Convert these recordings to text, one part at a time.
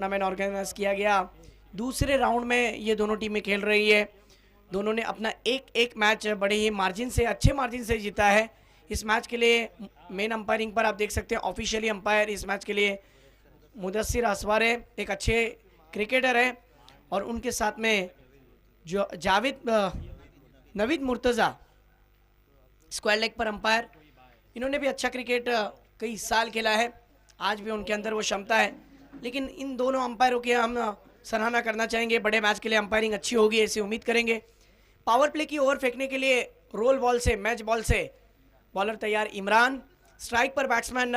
Tournament organise किया गया। दूसरे राउंड में ये दोनों टीमें खेल रही है। दोनों ने अपना एक एक मैच बड़े ही मार्जिन से, अच्छे मार्जिन से जीता है। इस मैच के लिए मेन अंपायरिंग पर आप देख सकते हैं ऑफिशियली अंपायर इस मैच के लिए मुदस्सिर असवार है, एक अच्छे क्रिकेटर है। और उनके साथ में जो जावेद नवीद मुर्तज़ा स्क्वायर लेग पर अंपायर, इन्होंने भी अच्छा क्रिकेट कई साल खेला है। आज भी उनके अंदर वो क्षमता है। लेकिन इन दोनों अंपायरों की हम सराहना करना चाहेंगे। बड़े मैच के लिए अंपायरिंग अच्छी होगी ऐसी उम्मीद करेंगे। पावर प्ले की ओवर फेंकने के लिए रोल बॉल से, मैच बॉल से बॉलर तैयार इमरान, स्ट्राइक पर बैट्समैन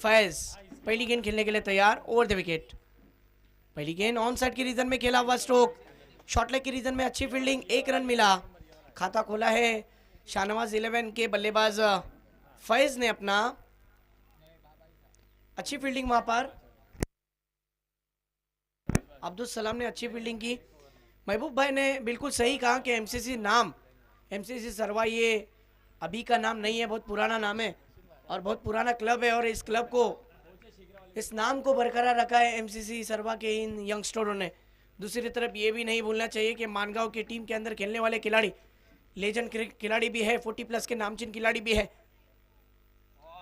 फैज पहली गेंद खेलने के लिए तैयार ओवर द विकेट। पहली गेंद ऑन साइड की रीजन में खेला हुआ स्ट्रोक, शॉर्ट लेग की रीजन में अच्छी फील्डिंग, 1 रन मिला। खाता खोला है शाहनवाज 11 के बल्लेबाज फैज ने अपना, अच्छी फील्डिंग वहां पर अब्दुल सलाम ने अच्छी फील्डिंग की। महबूब भाई ने बिल्कुल सही कहा कि एमसीसी नाम, एमसीसी सरवा ये अभी का नाम नहीं है, बहुत पुराना नाम है और बहुत पुराना क्लब है। और इस क्लब को, इस नाम को बरकरार रखा है एमसीसी सरवा के इन यंगस्टरों ने। दूसरी तरफ ये भी नहीं भूलना चाहिए कि मानगांव की टीम के अंदर खेलने वाले खिलाड़ी लेजेंड खिलाड़ी भी है, 40+ के नामचीन खिलाड़ी भी है।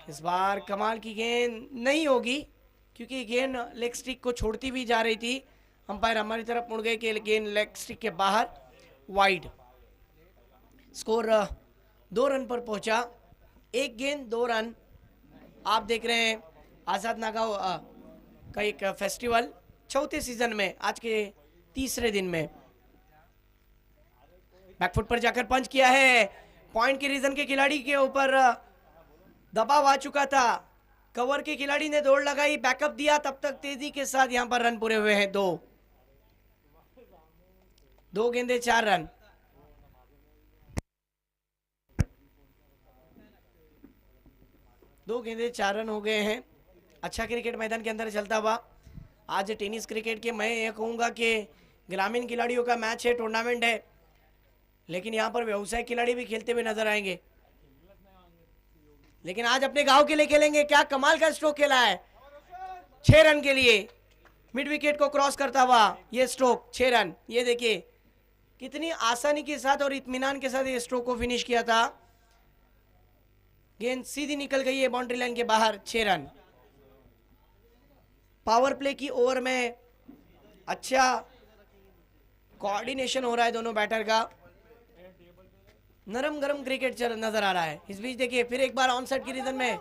इस बार कमाल की गेंद नहीं होगी क्योंकि गेंद लेग स्टिक को छोड़ती भी जा रही थी। अंपायर हमारी तरफ मुड़ गए कि गेंद लेग स्टिक के बाहर, वाइड। स्कोर 2 रन पर पहुंचा, 1 गेंद 2 रन। आप देख रहे हैं आज़ाद नागांव का एक फेस्टिवल चौथे सीजन में, आज के तीसरे दिन में। बैकफुट पर जाकर पंच किया है, पॉइंट के रीजन के खिलाड़ी के ऊपर दबाव आ चुका था। कवर के खिलाड़ी ने दौड़ लगाई, बैकअप दिया, तब तक तेजी के साथ यहां पर रन पूरे हुए हैं। 2 गेंदे 4 रन। दो गेंदे 4 रन हो गए हैं। अच्छा क्रिकेट मैदान के अंदर चलता हुआ। आज टेनिस क्रिकेट के, मैं ये कहूँगा कि ग्रामीण खिलाड़ियों का मैच है, टूर्नामेंट है, लेकिन यहाँ पर व्यवसायिक खिलाड़ी भी खेलते हुए नजर आएंगे। लेकिन आज अपने गांव के लिए खेलेंगे। क्या कमाल का स्ट्रोक खेला है, 6 रन के लिए मिड विकेट को क्रॉस करता हुआ ये स्ट्रोक, 6 रन। ये देखिए कितनी आसानी के साथ और इत्मीनान के साथ ये स्ट्रोक को फिनिश किया था। गेंद सीधी निकल गई है बाउंड्री लाइन के बाहर, 6 रन। पावर प्ले की ओवर में अच्छा कोऑर्डिनेशन हो रहा है दोनों बैटर का, नरम गरम क्रिकेट नजर आ रहा है। इस बीच देखिए फिर एक बार ऑन साइड की रीजन में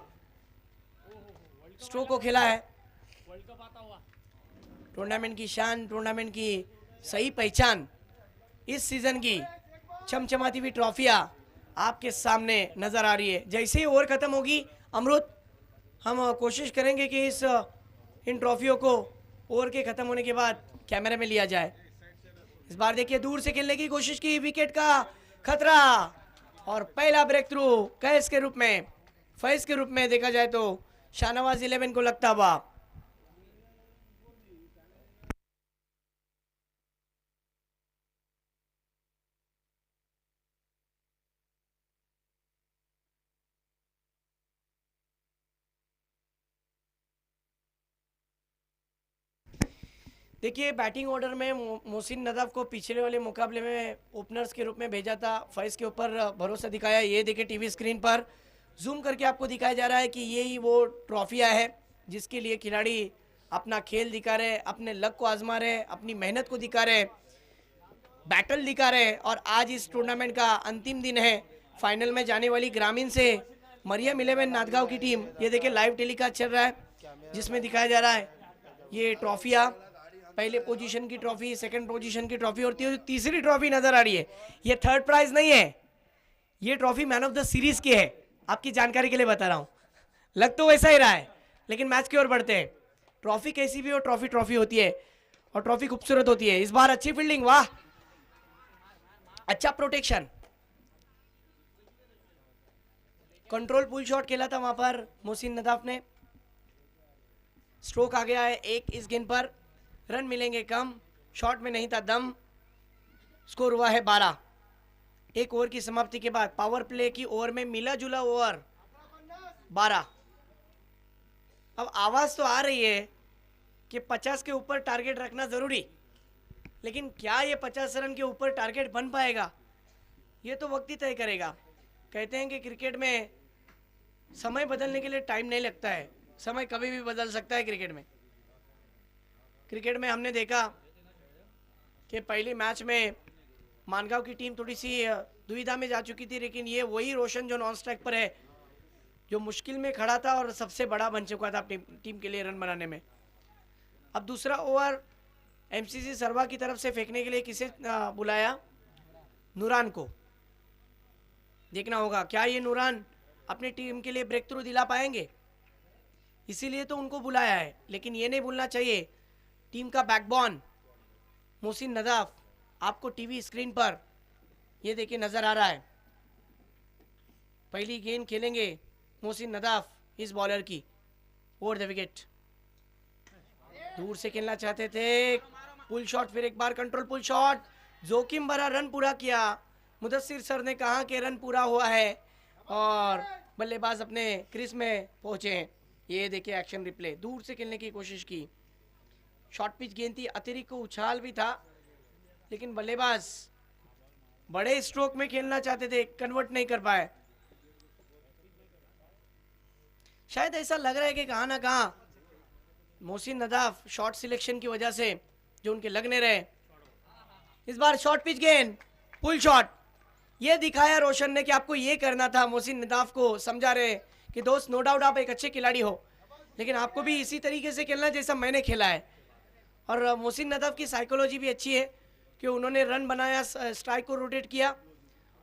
स्ट्रोक को खेला है। टूर्नामेंट की शान, टूर्नामेंट की सही पहचान, इस सीजन की चमचमाती हुई ट्रॉफियां आपके सामने नजर आ रही है। जैसे ही ओवर खत्म होगी अमृत, हम कोशिश करेंगे कि इन ट्रॉफियों को ओवर के खत्म होने के बाद कैमरे में लिया जाए। इस बार देखिए दूर से खेलने की कोशिश की, विकेट का खतरा और पहला ब्रेक थ्रू कैच के रूप में, फैज के रूप में देखा जाए तो शाहनवाज 11 को लगता हुआ। देखिए बैटिंग ऑर्डर में मोहसिन नदफ को पिछले वाले मुकाबले में ओपनर्स के रूप में भेजा था। फैज के ऊपर भरोसा दिखाया। ये देखिए टीवी स्क्रीन पर जूम करके आपको दिखाया जा रहा है कि ये ही वो ट्रॉफियाँ है जिसके लिए खिलाड़ी अपना खेल दिखा रहे, अपने लक को आजमा रहे, अपनी मेहनत को दिखा रहे, बैटल दिखा रहे। और आज इस टूर्नामेंट का अंतिम दिन है। फाइनल में जाने वाली ग्रामीण से मरियम 11 नांदगांव की टीम, ये देखिए लाइव टेलीकास्ट चल रहा है जिसमें दिखाया जा रहा है ये ट्रॉफियाँ। पहले पोजीशन की ट्रॉफी, सेकंड पोजीशन की ट्रॉफी और तीसरी ट्रॉफी नजर आ रही है। ये थर्ड प्राइज नहीं है, ये trophy man of the series की है। आपकी जानकारी के लिए बता रहा हूं, लग तो वैसा ही रहा है लेकिन मैच की ओर बढ़ते हैं। ट्रॉफी कैसी भी हो, ट्रॉफी ट्रॉफी होती है और ट्रॉफी खूबसूरत होती है। इस बार अच्छी फील्डिंग, वाह, अच्छा प्रोटेक्शन, कंट्रोल पुल शॉट खेला था वहां पर मोहसिन नदाफ ने। स्ट्रोक आ गया है 1 इस गेंद पर, रन मिलेंगे कम, शॉट में नहीं था दम। स्कोर हुआ है 12। एक ओवर की समाप्ति के बाद पावर प्ले की ओवर में मिला जुला ओवर 12। अब आवाज तो आ रही है कि 50 के ऊपर टारगेट रखना ज़रूरी, लेकिन क्या ये 50 रन के ऊपर टारगेट बन पाएगा, ये तो वक्त ही तय करेगा। कहते हैं कि क्रिकेट में समय बदलने के लिए टाइम नहीं लगता है, समय कभी भी बदल सकता है क्रिकेट में। क्रिकेट में हमने देखा कि पहली मैच में मानगांव की टीम थोड़ी सी दुविधा में जा चुकी थी, लेकिन ये वही रोशन जो नॉन स्ट्राइक पर है, जो मुश्किल में खड़ा था और सबसे बड़ा बन चुका था टीम के लिए रन बनाने में। अब दूसरा ओवर एमसीसी सरवा की तरफ से फेंकने के लिए किसे बुलाया? नूरान को। देखना होगा क्या ये नूरान अपनी टीम के लिए ब्रेक थ्रू दिला पाएंगे, इसीलिए तो उनको बुलाया है। लेकिन ये नहीं भूलना चाहिए टीम का बैकबोन मोहसिन नदाफ आपको टीवी स्क्रीन पर ये देखिए नजर आ रहा है। पहली गेंद खेलेंगे मोहसिन नदाफ इस बॉलर की, ओवर द विकेट। दूर से खेलना चाहते थे, पुल शॉट, फिर एक बार कंट्रोल पुल शॉट, जोखिम भरा रन पूरा किया। मुदस्सिर सर ने कहा कि रन पूरा हुआ है और बल्लेबाज अपने क्रीज में पहुंचे हैं। ये देखिए एक्शन रिप्ले, दूर से खेलने की कोशिश की, शॉर्ट पिच गेंद थी, अतिरिक्त को उछाल भी था, लेकिन बल्लेबाज बड़े स्ट्रोक में खेलना चाहते थे, कन्वर्ट नहीं कर पाए। शायद ऐसा लग रहा है कि कहाँ ना कहाँ मोहसिन नदाफ शॉर्ट सिलेक्शन की वजह से जो उनके लगने रहे। इस बार शॉर्ट पिच गेंद, पुल शॉट, ये दिखाया रोशन ने कि आपको ये करना था। मोहसिन नदाफ को समझा रहे कि दोस्त नो डाउट आप एक अच्छे खिलाड़ी हो, लेकिन आपको भी इसी तरीके से खेलना जैसा मैंने खेला है। और मोहसिन नदाफ की साइकोलॉजी भी अच्छी है कि उन्होंने रन बनाया, स्ट्राइक को रोटेट किया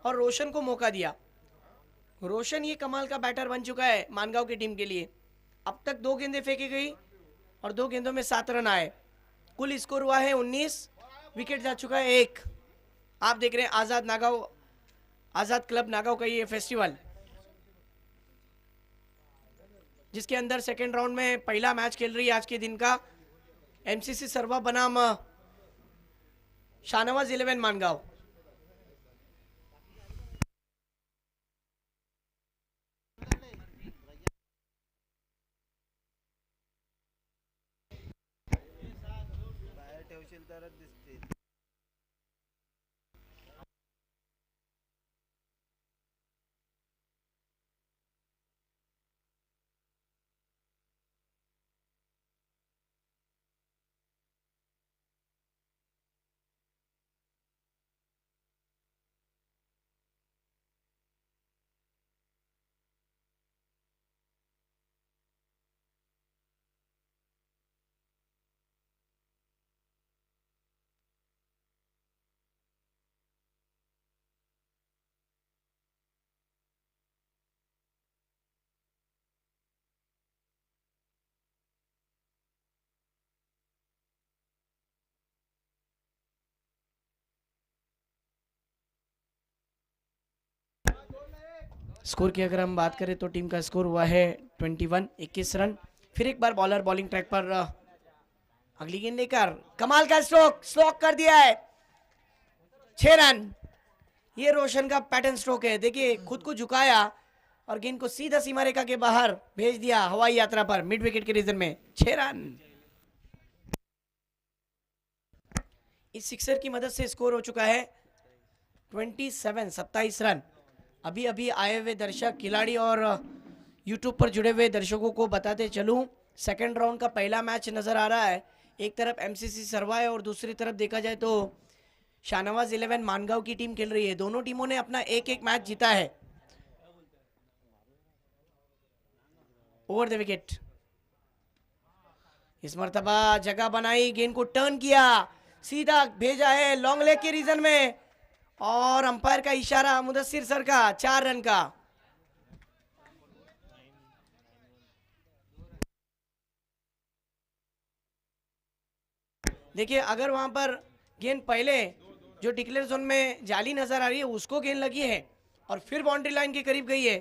और रोशन को मौका दिया। रोशन ये कमाल का बैटर बन चुका है मानगांव की टीम के लिए। अब तक 2 गेंदें फेंकी गई और 2 गेंदों में 7 रन आए। कुल स्कोर हुआ है 19, विकेट जा चुका है 1। आप देख रहे हैं आज़ाद क्लब नागांव का ये फेस्टिवल, जिसके अंदर सेकेंड राउंड में पहला मैच खेल रही है आज के दिन का एमसीसी सरवा बनाम शाहनवाज 11 मानगांव। स्कोर की अगर हम बात करें तो टीम का स्कोर हुआ है 21 रन। फिर एक बार बॉलर बॉलिंग ट्रैक पर अगली गेंद लेकर कमाल का स्ट्रोक कर दिया है, 6 रन। ये रोशन का पैटर्न स्ट्रोक है, देखिए खुद को झुकाया और गेंद को सीधा सीमा रेखा के बाहर भेज दिया हवाई यात्रा पर मिड विकेट के रीजन में, 6 रन। इस सिक्सर की मदद से स्कोर हो चुका है 27 रन। अभी अभी आए हुए दर्शक, खिलाड़ी और यूट्यूब पर जुड़े हुए दर्शकों को बताते चलूं, सेकंड राउंड का पहला मैच नजर आ रहा है। एक तरफ एमसीसी सरवा है और दूसरी तरफ देखा जाए तो शाहनवाज 11 मानगांव की टीम खेल रही है। दोनों टीमों ने अपना एक एक मैच जीता है। ओवर द विकेट, इस मर्तबा जगह बनाई, गेंद को टर्न किया, सीधा भेजा है लॉन्ग लेग के रीजन में और अंपायर का इशारा मुदस्सिर सर का, 4 रन का। देखिए अगर वहां पर गेंद पहले जो डिक्लेयर जोन में जाली नजर आ रही है उसको गेंद लगी है और फिर बाउंड्री लाइन के करीब गई है,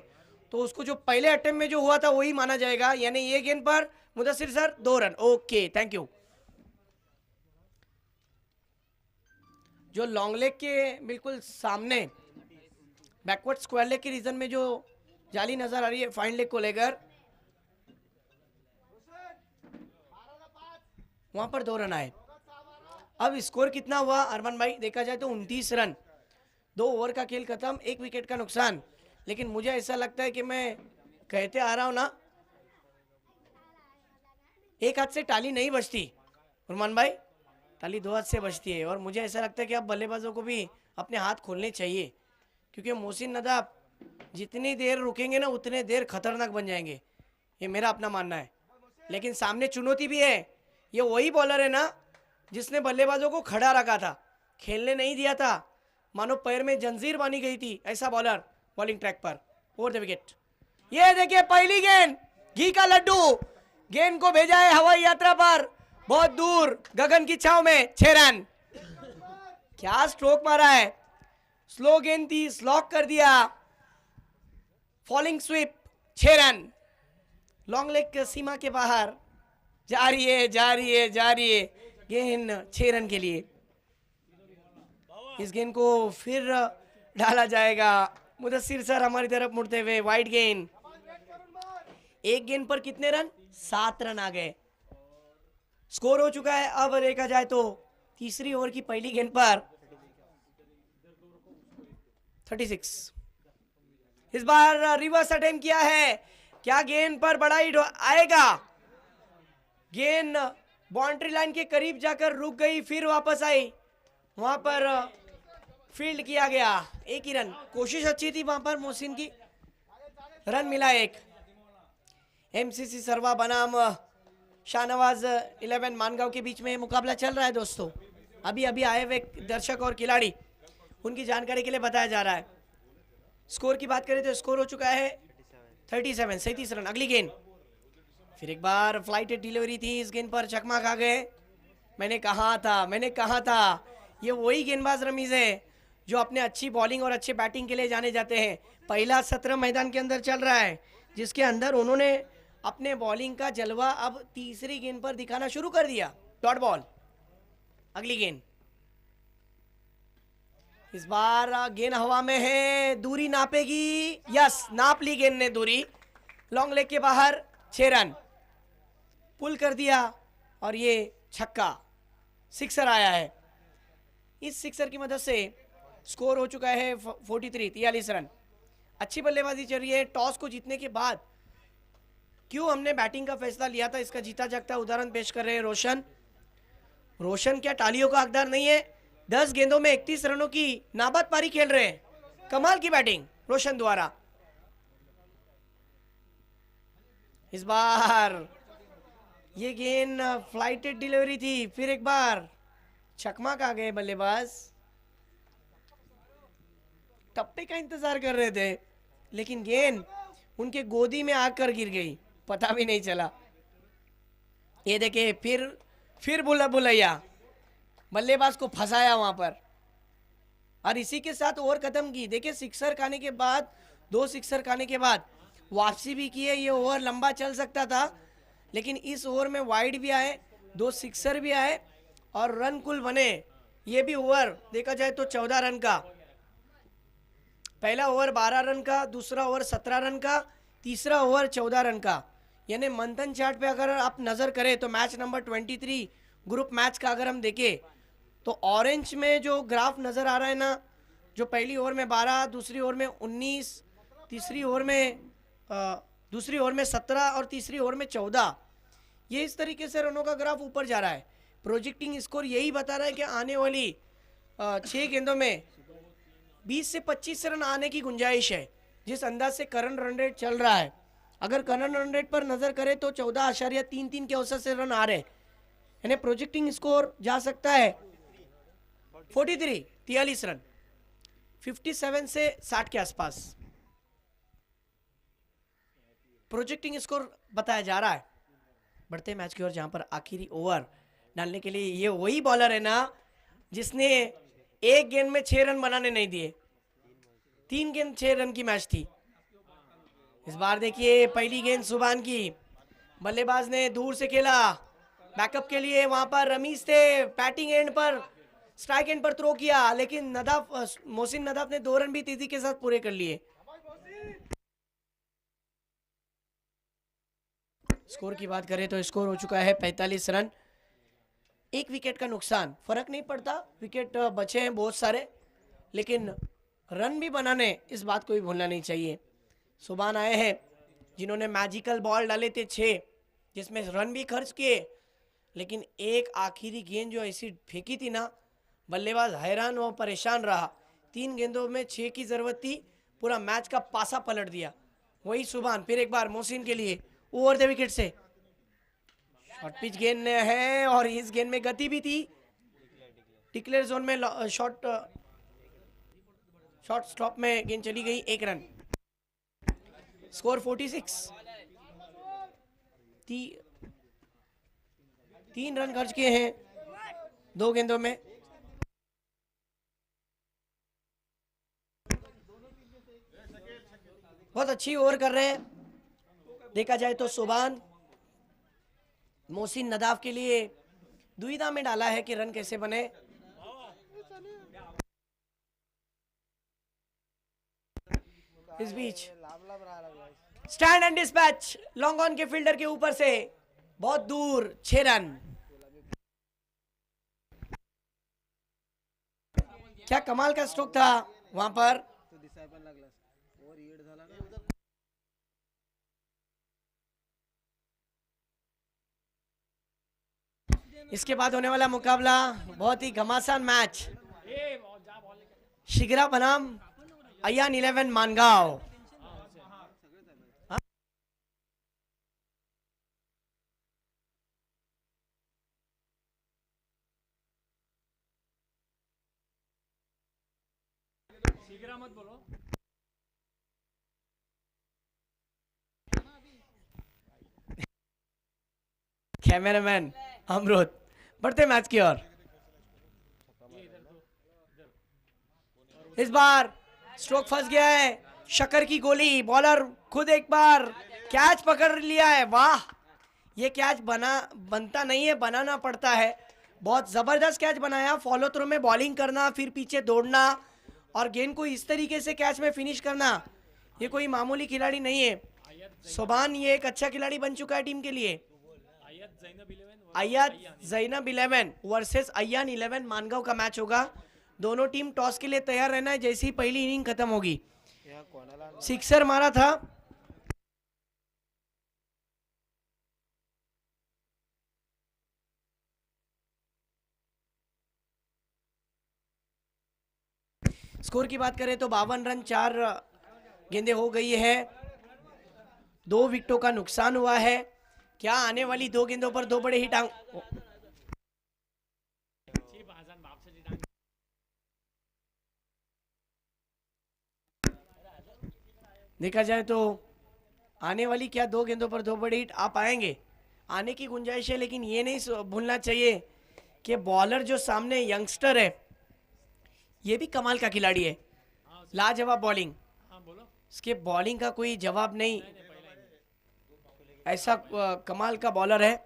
तो उसको जो पहले अटेम्प्ट में जो हुआ था वही माना जाएगा। यानी ये गेंद पर Mudassir sir 2 run. Okay, thank you. जो लॉन्ग लेग के बिल्कुल सामने बैकवर्ड स्क्वायर लेग के रीजन में जो जाली नजर आ रही है फाइन लेग को लेकर, वहां पर 2 रन आए। अब स्कोर कितना हुआ अरमान भाई, देखा जाए तो 29 रन, 2 ओवर का खेल खत्म, 1 विकेट का नुकसान। लेकिन मुझे ऐसा लगता है कि मैं कहते आ रहा हूं ना, एक हाथ से ताली नहीं बजती अरमान भाई, ताली 2 हाथ से बजती है। और मुझे ऐसा लगता है कि अब बल्लेबाजों को भी अपने हाथ खोलने चाहिए, क्योंकि मोहसिन नदाब जितनी देर रुकेंगे ना उतने देर खतरनाक बन जाएंगे, ये मेरा अपना मानना है। लेकिन सामने चुनौती भी है, ये वही बॉलर है ना जिसने बल्लेबाजों को खड़ा रखा था, खेलने नहीं दिया था, मानो पैर में जंजीर बांधी गई थी, ऐसा बॉलर बॉलिंग ट्रैक पर ओवर द विकेट। ये देखिए पहली गेंद, घी का लड्डू, गेंद को भेजा है हवाई यात्रा पर, बहुत दूर गगन की छाव में, 6 रन। क्या स्ट्रोक मारा है, स्लो गेंद थी, स्लॉक कर दिया, falling sweep, 6 run. Long leg सीमा के बाहर जा रही है, जा रही है, जा रही है गेंद 6 रन के लिए। इस गेंद को फिर डाला जाएगा, मुदस्सिर सर हमारी तरफ मुड़ते हुए, वाइड गेंद। एक गेंद पर कितने रन, 7 रन आ गए, स्कोर हो चुका है। अब देखा जाए तो तीसरी ओवर की पहली गेंद पर 36। इस बार रिवर्स अटेम्प्ट किया है, क्या गेंद पर बड़ा हिट आएगा, गेंद बाउंड्री लाइन के करीब जाकर रुक गई, फिर वापस आई, वहां पर फील्ड किया गया, 1 ही रन। कोशिश अच्छी थी वहां पर मोहसिन की, रन मिला 1। एमसीसी सरवा बनाम शाहनवाज 11 मानगांव के बीच में मुकाबला चल रहा है दोस्तों। अभी अभी आए हुए दर्शक और खिलाड़ी, उनकी जानकारी के लिए बताया जा रहा है। स्कोर की बात करें तो स्कोर हो चुका है 37, 37 रन। अगली गेंद, फिर एक बार फ्लाइटेड डिलीवरी थी, इस गेंद पर चकमा खा गए। मैंने कहा था ये वही गेंदबाज रमीज है जो अपने अच्छी बॉलिंग और अच्छे बैटिंग के लिए जाने जाते हैं। पहला सत्र मैदान के अंदर चल रहा है, जिसके अंदर उन्होंने अपने बॉलिंग का जलवा अब तीसरी गेंद पर दिखाना शुरू कर दिया, डॉट बॉल। अगली गेंद, इस बार गेंद हवा में है, दूरी नापेगी, यस नाप ली गेंद ने दूरी, लॉन्ग लेग के बाहर, 6 रन पुल कर दिया, और ये छक्का, सिक्सर आया है। इस सिक्सर की मदद से स्कोर हो चुका है 43 रन। अच्छी बल्लेबाजी चल रही है। टॉस को जीतने के बाद क्यों हमने बैटिंग का फैसला लिया था, इसका जीता जागता उदाहरण पेश कर रहे हैं रोशन क्या टालियों का हकदार नहीं है, 10 गेंदों में 31 रनों की नाबाद पारी खेल रहे हैं, कमाल की बैटिंग रोशन द्वारा। इस बार ये गेंद फ्लाइटेड डिलीवरी थी, फिर एक बार चकमा खा गए बल्लेबाज, टप्पे का इंतजार कर रहे थे, लेकिन गेंद उनके गोदी में आकर गिर गई, पता भी नहीं चला। ये देखे फिर बुलैया, बल्लेबाज को फंसाया वहां पर, और इसी के साथ ओवर खत्म की। देखिए 2 सिक्सर खाने के बाद वापसी भी की है। ये ओवर लंबा चल सकता था, लेकिन इस ओवर में वाइड भी आए, 2 सिक्सर भी आए, और रन कुल बने। ये भी ओवर देखा जाए तो 14 रन का, पहला ओवर 12 रन का, दूसरा ओवर 17 रन का, तीसरा ओवर 14 रन का। यानी मंथन चार्ट पे अगर आप नज़र करें तो मैच नंबर 23 ग्रुप मैच का अगर हम देखें तो ऑरेंज में जो ग्राफ नज़र आ रहा है ना, जो पहली ओवर में 12, दूसरी ओवर में 19, तीसरी ओवर में 17 और तीसरी ओवर में 14, ये इस तरीके से रनों का ग्राफ ऊपर जा रहा है। प्रोजेक्टिंग स्कोर यही बता रहा है कि आने वाली 6 गेंदों में 20 से 25 रन आने की गुंजाइश है, जिस अंदाज से करंट रन रेट चल रहा है। अगर करंट रन रेट पर नजर करें तो 14.33 के औसत से रन आ रहे, यानी प्रोजेक्टिंग स्कोर जा सकता है 43 रन, 57 से 60 के आसपास प्रोजेक्टिंग स्कोर बताया जा रहा है। बढ़ते मैच की ओर, जहां पर आखिरी ओवर डालने के लिए ये वही बॉलर है ना जिसने एक गेंद में 6 रन बनाने नहीं दिए, 3 गेंद 6 रन की मैच थी। इस बार देखिए पहली गेंद सुभान की, बल्लेबाज ने दूर से खेला, बैकअप के लिए वहां पर रमीज थे, बैटिंग एंड पर स्ट्राइक एंड पर थ्रो किया, लेकिन मोहसिन नदाफ ने 2 रन भी तेजी के साथ पूरे कर लिए। स्कोर की बात करें तो स्कोर हो चुका है 45 रन। एक विकेट का नुकसान, फर्क नहीं पड़ता, विकेट बचे हैं बहुत सारे, लेकिन रन भी बनाने, इस बात को भी भूलना नहीं चाहिए। सुभान आए हैं जिन्होंने मैजिकल बॉल डाले थे 6, जिसमें रन भी खर्च किए, लेकिन एक आखिरी गेंद जो ऐसी फेंकी थी ना, बल्लेबाज हैरान व परेशान रहा। 3 गेंदों में 6 की ज़रूरत थी, पूरा मैच का पासा पलट दिया। वही सुभान फिर एक बार मोहसिन के लिए ओवर द विकेट से शॉर्ट पिच गेंद है और इस गेंद में गति भी थी। डिक्लेयर जोन में शॉर्ट स्टॉप में गेंद चली गई, 1 रन। स्कोर 46। 3 रन खर्च किए हैं 2 गेंदों में। बहुत अच्छी ओवर कर रहे हैं। देखा जाए तो सुभान मोहसिन नदाफ के लिए दुविधा में डाला है कि रन कैसे बने। इस बीच stand and dispatch long on के फील्डर के ऊपर से बहुत दूर, 6 रन। क्या कमाल का स्ट्रोक था वहां पर। इसके बाद होने वाला मुकाबला बहुत ही घमासान मैच, शिगरा बनाम अयान 11 मानगांव। मत बोलो। कैमरामैन अमरुद बढ़ते मैच की ओर। इस बार स्ट्रोक फंस गया है, शक्कर की गोली, बॉलर खुद एक बार कैच पकड़ लिया है। वाह, ये कैच बनता नहीं है, बनाना पड़ता है। बहुत जबरदस्त कैच बनाया, फॉलो थ्रू में बॉलिंग करना, फिर पीछे दौड़ना और गेंद को इस तरीके से कैच में फिनिश करना, ये कोई मामूली खिलाड़ी नहीं है। सुभान ये एक अच्छा खिलाड़ी बन चुका है टीम के लिए। अय्याद जैनब 11 वर्सेस अयान 11 मानगांव का मैच होगा। दोनों टीम टॉस के लिए तैयार रहना है जैसी पहली इनिंग खत्म होगी। सिक्सर मारा था। स्कोर की बात करें तो 52 रन 4 गेंदें हो गई है, 2 विकेटों का नुकसान हुआ है। क्या आने वाली 2 गेंदों पर 2 बड़े हिट देखा जाए तो आने वाली क्या 2 गेंदों पर 2 बड़े हिट आ पाएंगे, आने की गुंजाइश है। लेकिन ये नहीं भूलना चाहिए कि बॉलर जो सामने यंगस्टर है, ये भी कमाल का खिलाड़ी है, लाजवाब बॉलिंग। इसके बॉलिंग का कोई जवाब नहीं, ऐसा कमाल का बॉलर है।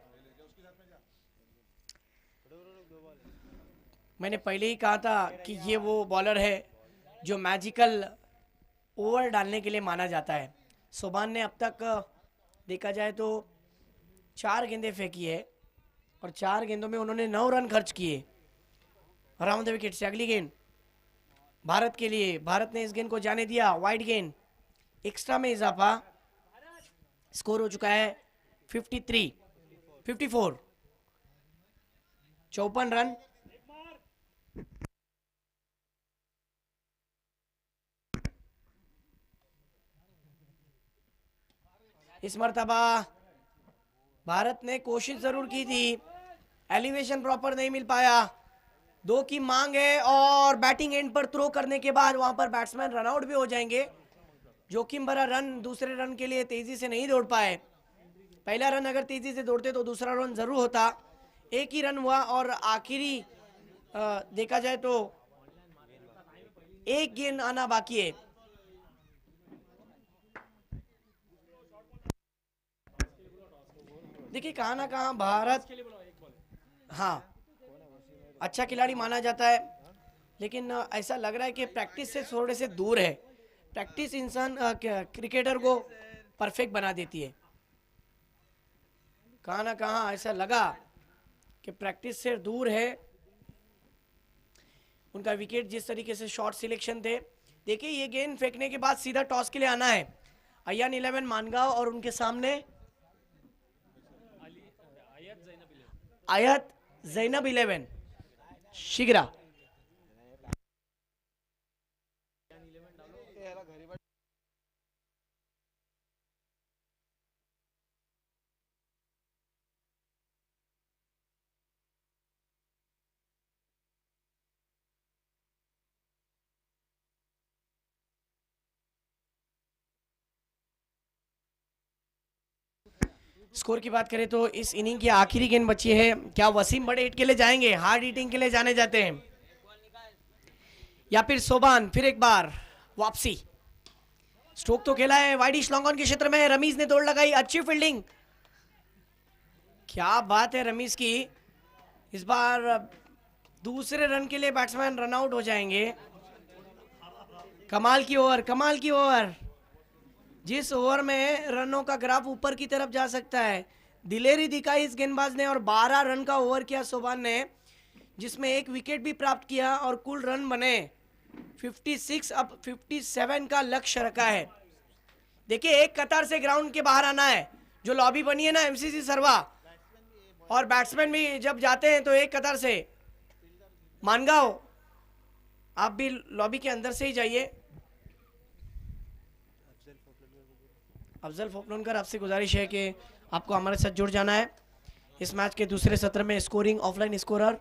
मैंने पहले ही कहा था कि ये वो बॉलर है जो मैजिकल ओवर डालने के लिए माना जाता है। सुभान ने अब तक देखा जाए तो 4 गेंदें फेंकी है और 4 गेंदों में उन्होंने 9 रन खर्च किए। अराउंड द विकेट से अगली गेंद भारत के लिए, भारत ने इस गेंद को जाने दिया, वाइड गेंद, एक्स्ट्रा में इजाफा। स्कोर हो चुका है 54 54 रन। इस मर्तबा भारत ने कोशिश जरूर की थी, एलिवेशन प्रॉपर नहीं मिल पाया। 2 की मांग है और बैटिंग एंड पर थ्रो करने के बाद वहां पर बैट्समैन रन आउट भी हो जाएंगे। जोखिम भरा रन, दूसरे रन के लिए तेजी से नहीं दौड़ पाए। पहला रन अगर तेजी से दौड़ते तो दूसरा रन जरूर होता। 1 ही रन हुआ और आखिरी देखा जाए तो 1 गेंद आना बाकी है। देखिए कहाँ ना कहाँ भारत, हाँ अच्छा खिलाड़ी माना जाता है, लेकिन ऐसा लग रहा है कि प्रैक्टिस से थोड़े से दूर है। प्रैक्टिस इंसान क्रिकेटर को परफेक्ट बना देती है। कहाँ ना कहाँ ऐसा लगा कि प्रैक्टिस से दूर है। उनका विकेट जिस तरीके से शॉट सिलेक्शन थे, देखिए ये गेंद फेंकने के बाद सीधा टॉस के लिए आना है। अयान 11 मानगांव और उनके सामने आयत जैनब 11 शिगरा। स्कोर की बात करें तो इस इनिंग की आखिरी गेंद बची है। क्या वसीम बड़े हिट के लिए जाएंगे, हार्ड हिटिंग के लिए जाने जाते हैं, या फिर सोबान फिर एक बार वापसी? स्ट्रोक तो खेला है वाइडिश लॉन्ग ऑन के क्षेत्र में, रमीज ने दौड़ लगाई, अच्छी फील्डिंग, क्या बात है रमीज की। इस बार दूसरे रन के लिए बैट्समैन रन आउट हो जाएंगे। कमाल की ओवर, कमाल की ओवर। जिस ओवर में रनों का ग्राफ ऊपर की तरफ जा सकता है, दिलेरी दिखाई इस गेंदबाज ने और 12 रन का ओवर किया सोबान ने, जिसमें एक विकेट भी प्राप्त किया और कुल रन बने 56, अब 57 का लक्ष्य रखा है। देखिए एक कतार से ग्राउंड के बाहर आना है, जो लॉबी बनी है ना एमसीसी सरवा, और बैट्समैन भी जब जाते हैं तो एक कतार से। मानगांव आप भी लॉबी के अंदर से ही जाइए। अफजल फोकलोनकर, आपसे गुजारिश है कि आपको हमारे साथ जुड़ जाना है इस मैच के दूसरे सत्र में। स्कोरिंग ऑफलाइन स्कोरर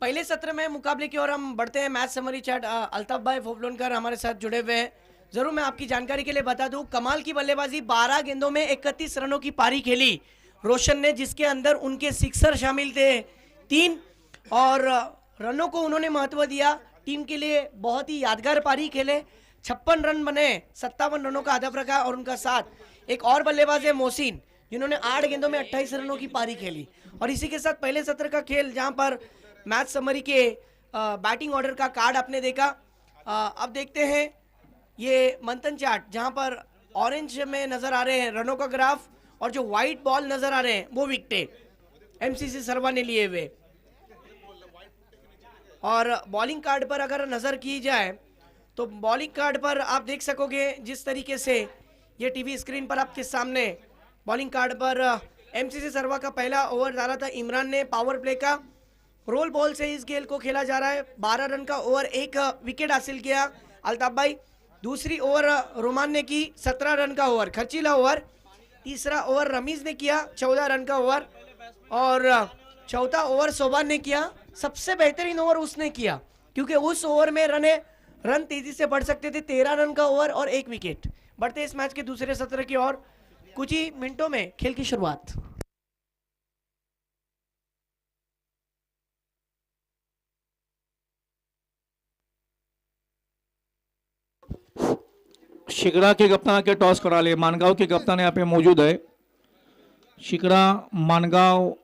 पहले सत्र में मुकाबले की ओर हम बढ़ते हैं। मैच समरी चैट, अल्ताफ भाई फोकलोनकर हमारे साथ जुड़े हुए हैं। जरूर मैं आपकी जानकारी के लिए बता दूं, कमाल की बल्लेबाजी, 12 गेंदों में 31 रनों की पारी खेली रोशन ने, जिसके अंदर उनके सिक्सर शामिल थे 3, और रनों को उन्होंने महत्व दिया। टीम के लिए बहुत ही यादगार पारी खेले, 56 रन बने, 57 रनों का हदफ रखा। और उनका साथ एक और बल्लेबाज है मोहसिन, जिन्होंने 8 गेंदों में 28 रनों की पारी खेली। और इसी के साथ पहले सत्र का खेल, जहां पर मैच समरी के बैटिंग ऑर्डर का कार्ड आपने देखा। अब देखते हैं ये मंथन चार्ट, जहां पर ऑरेंज में नजर आ रहे हैं रनों का ग्राफ, और जो व्हाइट बॉल नजर आ रहे हैं वो विकेट एमसीसी सरवा ने लिए हुए। और बॉलिंग कार्ड पर अगर नजर की जाए तो बॉलिंग कार्ड पर आप देख सकोगे जिस तरीके से ये टीवी स्क्रीन पर आपके सामने बॉलिंग कार्ड पर एमसीसी सरवा का पहला ओवर डाला था इमरान ने, पावर प्ले का रोल बॉल से इस खेल को खेला जा रहा है। 12 रन का ओवर, 1 विकेट हासिल किया अल्ताफ भाई। दूसरी ओवर रोमान ने की, 17 रन का ओवर, खर्चीला ओवर। तीसरा ओवर रमीज ने किया, 14 रन का ओवर। और चौथा ओवर सोबान ने किया, सबसे बेहतरीन ओवर उसने किया, क्योंकि उस ओवर में रन तेजी से बढ़ सकते थे। 13 रन का ओवर और 1 विकेट। बढ़ते इस मैच के दूसरे सत्र की ओर, कुछ ही मिनटों में खेल की शुरुआत। शिकरा के कप्तान के टॉस करा ले। मानगांव के कप्तान यहाँ पे मौजूद है। शिकरा, मानगांव,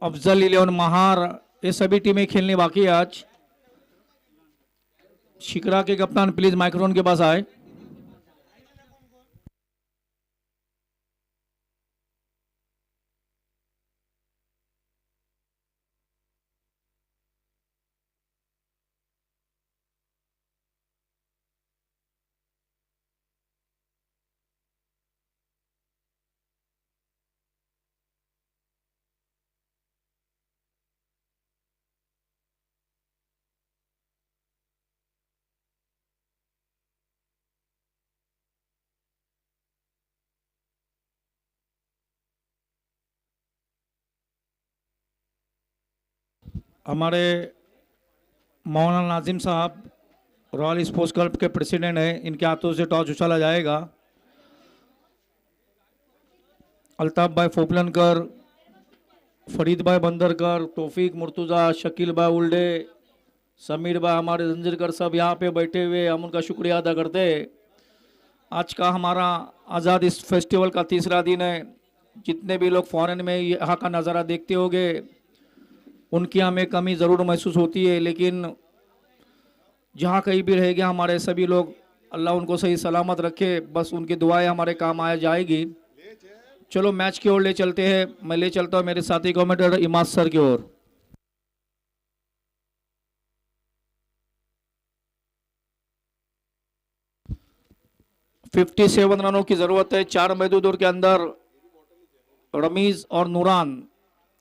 अफजल 11, महार, ये सभी टीमें खेलने बाकी है आज। शिकरा के कप्तान प्लीज माइक्रोफोन के पास आए। हमारे मौलाना नाजिम साहब रॉयल स्पोर्ट्स क्लब के प्रेसिडेंट हैं, इनके हाथों से टॉस उछाला जाएगा। अल्ताफ भाई फोपलनकर, फरीद भाई बंदरकर, तौफीक मुर्तुज़ा, शकील भाई उल्डे, समीर भाई, हमारे जंजीरकर सब यहाँ पे बैठे हुए, हम उनका शुक्रिया अदा करते हैं। आज का हमारा आज़ाद इस फेस्टिवल का तीसरा दिन है। जितने भी लोग फॉरेन में यहाँ का नज़ारा देखते होंगे, उनकी हमें कमी ज़रूर महसूस होती है, लेकिन जहाँ कहीं भी रहेंगे हमारे सभी लोग, अल्लाह उनको सही सलामत रखे, बस उनकी दुआएं हमारे काम आ जाएगी। चलो मैच की ओर ले चलते हैं, मैं ले चलता हूँ मेरे साथी कमेंटेटर इमाद सर की ओर। फिफ्टी 57 रनों की जरूरत है 4 मजदूर के अंदर। रमीज और नूरान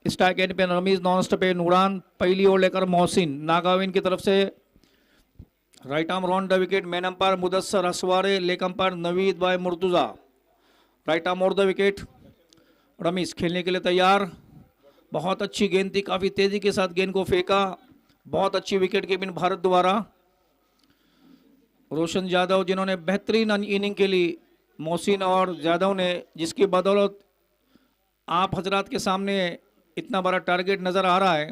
स्ट्राइक एंड पे, रमीज नॉन स्टॉप पे, नूरान पहली ओर लेकर मोहसिन नागाविन की तरफ से right arm round the wicket. Man umpire Mudassar Hasware, leg umpire Naveed बाय Murtuza. Right arm over the wicket. Rameez खेलने के लिए तैयार। बहुत अच्छी गेंद थी, काफी तेजी के साथ गेंद को फेंका। बहुत अच्छी विकेट कीपिंग भारत द्वारा। रोशन यादव जिन्होंने बेहतरीन इनिंग के लिए, मोहसिन और यादव ने, जिसकी बदौलत आप हजरात के सामने इतना बड़ा टारगेट नजर आ रहा है।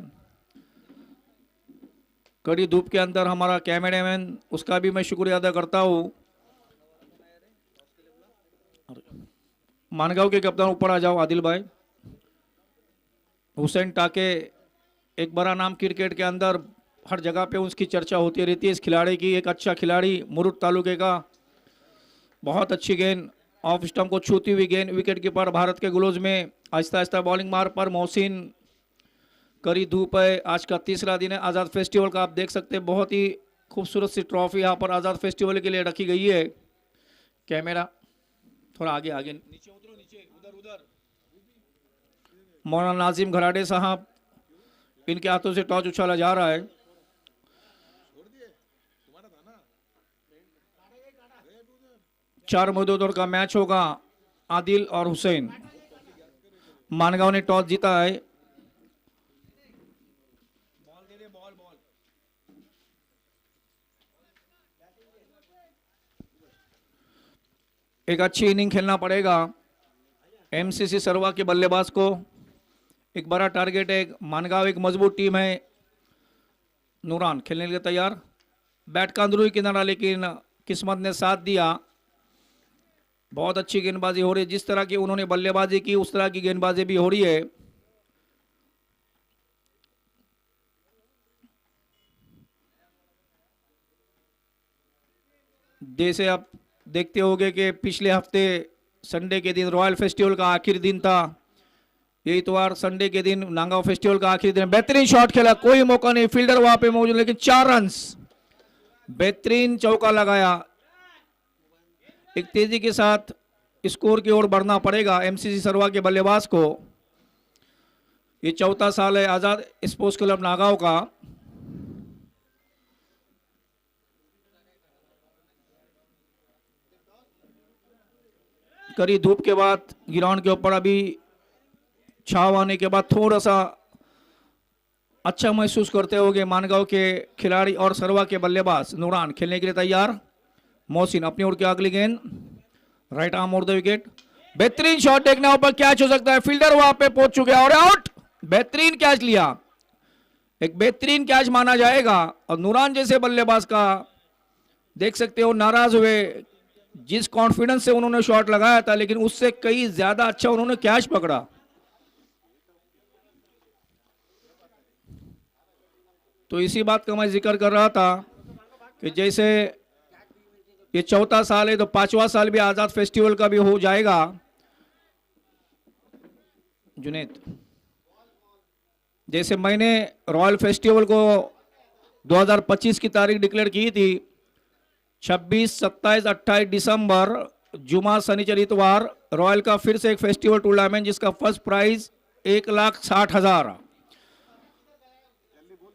कड़ी धूप के अंदर हमारा कैमरामैन, उसका भी मैं शुक्रिया अदा करता हूँ। मानगांव के कप्तान ऊपर आ जाओ आदिल भाई। हुसैन टाके एक बड़ा नाम क्रिकेट के अंदर, हर जगह पे उसकी चर्चा होती रहती है इस खिलाड़ी की। एक अच्छा खिलाड़ी मुरुड तालुके का। बहुत अच्छी गेंद ऑफ स्टंप को छूती हुई गेंद, विकेट कीपर भारत के ग्लोव्स में। आहिस्ता आहिस्ता बॉलिंग मार पर मोहसिन। करी धूप है, आज का तीसरा दिन है आज़ाद फेस्टिवल का। आप देख सकते हैं बहुत ही खूबसूरत सी ट्रॉफी यहाँ पर आज़ाद फेस्टिवल के लिए रखी गई है। कैमरा थोड़ा आगे आगे, नीचे उतरो, नीचे उधर उधर। मौलाना नाजिम घराडे साहब, इनके हाथों से टॉर्च उछाला जा रहा है। चार मजदूर का मैच होगा, आदिल और हुसैन। मानगांव ने टॉस जीता है। एक अच्छी इनिंग खेलना पड़ेगा एमसीसी सरवा के बल्लेबाज को। एक बड़ा टारगेट है। मानगांव एक मजबूत टीम है। नूरान खेलने के लिए तैयार। बैट का अंदरूनी किनारा, लेकिन किस्मत ने साथ दिया। बहुत अच्छी गेंदबाजी हो रही है। जिस तरह की उन्होंने बल्लेबाजी की उस तरह की गेंदबाजी भी हो रही है। जैसे आप देखते होंगे कि पिछले हफ्ते संडे के दिन रॉयल फेस्टिवल का आखिरी दिन था। ये इतवार संडे के दिन नागांव फेस्टिवल का आखिरी दिन। बेहतरीन शॉट खेला, कोई मौका नहीं, फील्डर वहां पे मौजूद, लेकिन 4 रन्स। बेहतरीन चौका लगाया। एक तेजी के साथ स्कोर की ओर बढ़ना पड़ेगा एमसीसी सरवा के बल्लेबाज को। ये चौथा साल है आजाद स्पोर्ट्स क्लब नागांव का। करी धूप के बाद ग्राउंड के ऊपर अभी छाव आने के बाद थोड़ा सा अच्छा महसूस करते होंगे मानगांव के खिलाड़ी और सरवा के बल्लेबाज। नूरान खेलने के लिए तैयार। मोहसिन अपनी ओर की अगली गेंद, right arm over the wicket. बेहतरीन शॉट, देखना ऊपर कैच हो सकता है, फील्डर वहां पे पहुंच चुके हैं और आउट। बेहतरीन कैच लिया, एक बेहतरीन कैच माना जाएगा। और नूरान जैसे बल्लेबाज का देख सकते हो नाराज हुए। जिस कॉन्फिडेंस से उन्होंने शॉट लगाया था, लेकिन उससे कई ज्यादा अच्छा उन्होंने कैच पकड़ा। तो इसी बात का मैं जिक्र कर रहा था कि जैसे ये चौथा साल है तो 5वां साल भी आजाद फेस्टिवल का भी हो जाएगा। जुनेद, जैसे मैंने रॉयल फेस्टिवल को 2025 की तारीख डिक्लेयर की थी, 26, 27, 28 दिसंबर, जुमा शनिचर इतवार, रॉयल का फिर से एक फेस्टिवल टूर्नामेंट जिसका फर्स्ट प्राइज 1,60,000,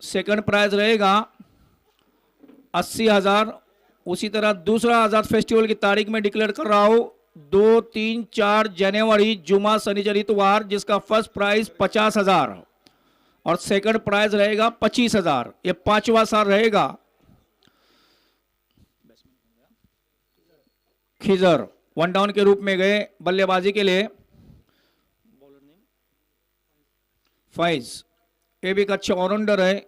सेकंड प्राइज रहेगा 80,000। उसी तरह दूसरा आजाद फेस्टिवल की तारीख में डिक्लेयर कर रहा हूं 2, 3, 4 जनवरी, जुमा शनिचर इतवार, जिसका फर्स्ट प्राइज 50,000 और सेकंड प्राइज रहेगा 25,000। ये 5वां साल रहेगा। खिजर वन डाउन के रूप में गए बल्लेबाजी के लिए। फाइज ये भी एक अच्छा ऑलराउंडर है,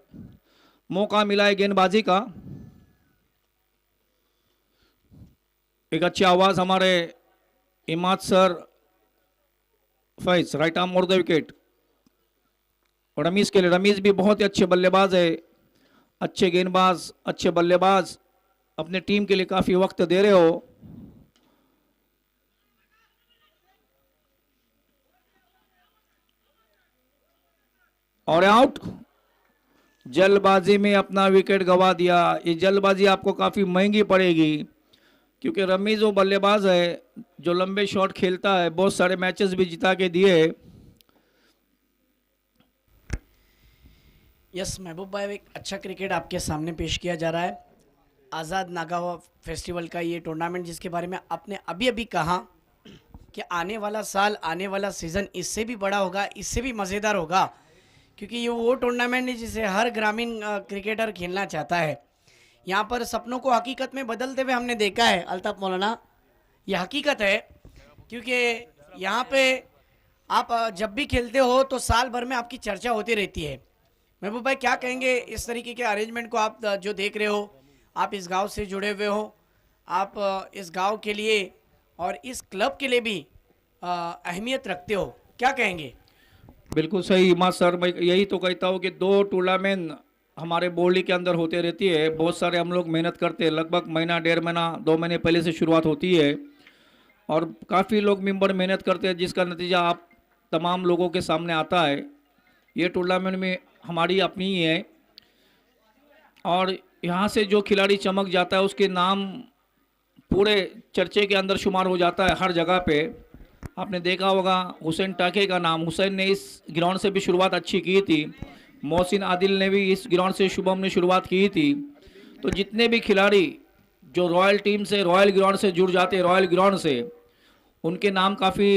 मौका मिला है गेंदबाजी का। एक अच्छी आवाज हमारे Imad sir. Faiz right arm over the wicket. Rameez के लिए, रमीज भी बहुत ही अच्छे बल्लेबाज है। अच्छे गेंदबाज, अच्छे बल्लेबाज, अपने टीम के लिए काफी वक्त दे रहे हो। और आउट। जल्दबाजी में अपना विकेट गंवा दिया। ये जल्दबाजी आपको काफी महंगी पड़ेगी, क्योंकि रमीज वो बल्लेबाज है जो लंबे शॉट खेलता है, बहुत सारे मैचेस भी जिता के दिए। यस महबूब भाई, एक अच्छा क्रिकेट आपके सामने पेश किया जा रहा है। आज़ाद नागावा फेस्टिवल का ये टूर्नामेंट, जिसके बारे में आपने अभी अभी कहा कि आने वाला साल, आने वाला सीज़न इससे भी बड़ा होगा, इससे भी मज़ेदार होगा, क्योंकि ये वो टूर्नामेंट है जिसे हर ग्रामीण क्रिकेटर खेलना चाहता है। यहाँ पर सपनों को हकीकत में बदलते हुए हमने देखा है अल्ताफ मौलाना, ये हकीकत है, क्योंकि यहाँ पे आप जब भी खेलते हो तो साल भर में आपकी चर्चा होती रहती है। महबूब भाई, क्या कहेंगे इस तरीके के अरेंजमेंट को? आप जो देख रहे हो, आप इस गांव से जुड़े हुए हो, आप इस गांव के लिए और इस क्लब के लिए भी अहमियत रखते हो, क्या कहेंगे? बिल्कुल सही हिमा सर, मैं यही तो कहता हूँ कि 2 टूर्नामेंट हमारे बोर्ली के अंदर होते रहती है। बहुत सारे हम लोग मेहनत करते हैं, लगभग महीना, 1.5 महीना, 2 महीने पहले से शुरुआत होती है, और काफ़ी लोग मेंबर मेहनत करते हैं, जिसका नतीजा आप तमाम लोगों के सामने आता है। ये टूर्नामेंट में हमारी अपनी ही है, और यहाँ से जो खिलाड़ी चमक जाता है उसके नाम पूरे चर्चे के अंदर शुमार हो जाता है हर जगह पे। आपने देखा होगा हुसैन टाके का नाम, हुसैन ने इस ग्राउंड से भी शुरुआत अच्छी की थी, मोहसिन आदिल ने भी इस ग्राउंड से, शुभम ने शुरुआत की थी। तो जितने भी खिलाड़ी जो रॉयल टीम से, रॉयल ग्राउंड से जुड़ जाते हैं, रॉयल ग्राउंड से, उनके नाम काफ़ी